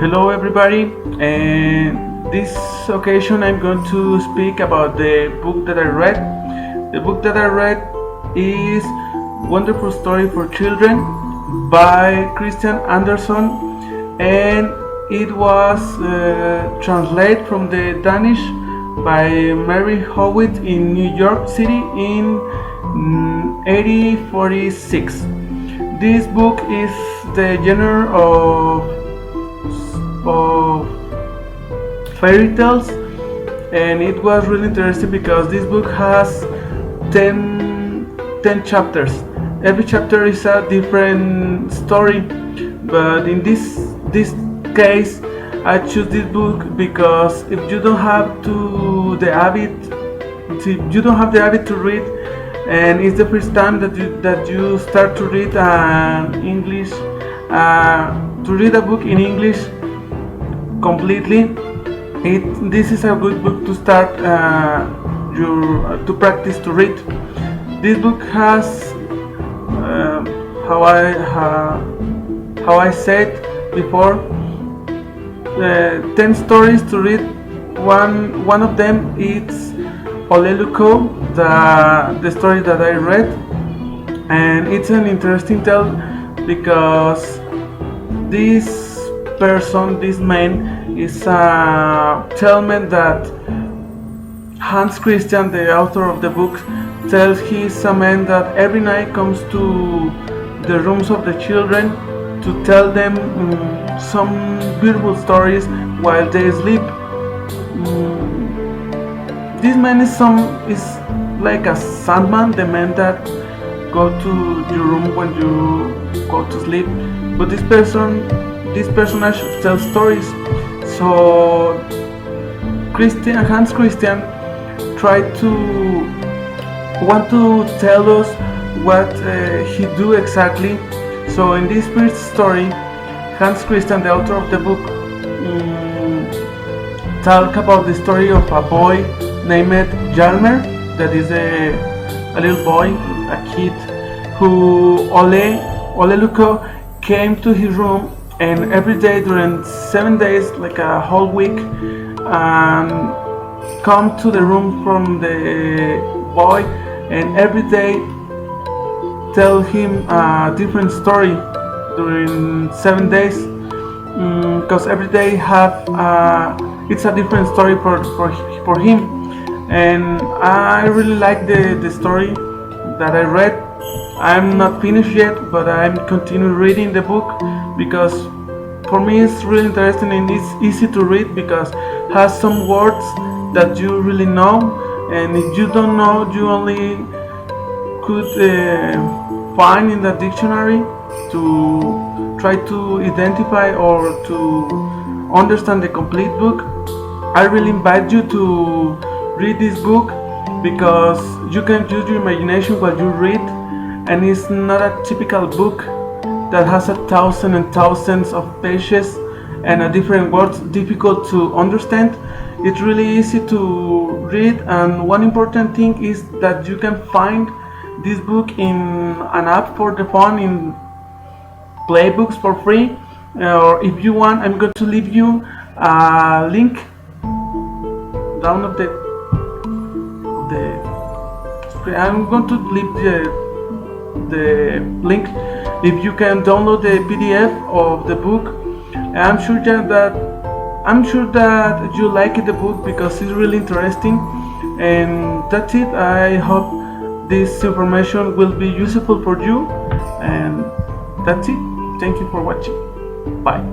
Hello everybody, and this occasion I'm going to speak about the book that I read. The book that I read is Wonderful Story for Children by Christian Andersen, and it was translated from the Danish by Mary Howitt in New York City in 1846. This book is the genre of fairy tales, and it was really interesting because this book has 10 chapters. Every chapter is a different story, but in this case I choose this book because if you don't have the habit to read, and it's the first time that you start to read English, to read a book in English completely, this is a good book to start to practice to read. This book has how I said before, 10 stories to read. One of them is Oleluko, the story that I read, and it's an interesting tale because this man is a tellman that Hans Christian, the author of the book, tells he's a man that every night comes to the rooms of the children to tell them some beautiful stories while they sleep. This man is like a sandman, the man that go to your room when you go to sleep. But this personage tells stories. So Hans Christian tried to want to tell us what he do exactly. So in this first story, Hans Christian, the author of the book, talk about the story of a boy named Hjalmar, that is a little boy, a kid, who Oleluko came to his room, and every day during 7 days, like a whole week, come to the room from the boy, and every day tell him a different story during 7 days, because every day it's a different story for him. And I really like the story that I read. I'm not finished yet, but I'm continuing reading the book because for me it's really interesting and it's easy to read because it has some words that you really know, and if you don't know, you only could find in the dictionary to try to identify or to understand the complete book. I really invite you to read this book because you can use your imagination while you read, and it's not a typical book that has 1,000 and thousands of pages and a different words difficult to understand. It's really easy to read, and one important thing is that you can find this book in an app for the phone, in Play Books for free, or if you want, I'm going to leave you a link down of the I'm going to leave the link if you can download the PDF of the book. I'm sure that you like the book because it's really interesting. And that's it. I hope this information will be useful for you, and that's it. Thank you for watching. Bye.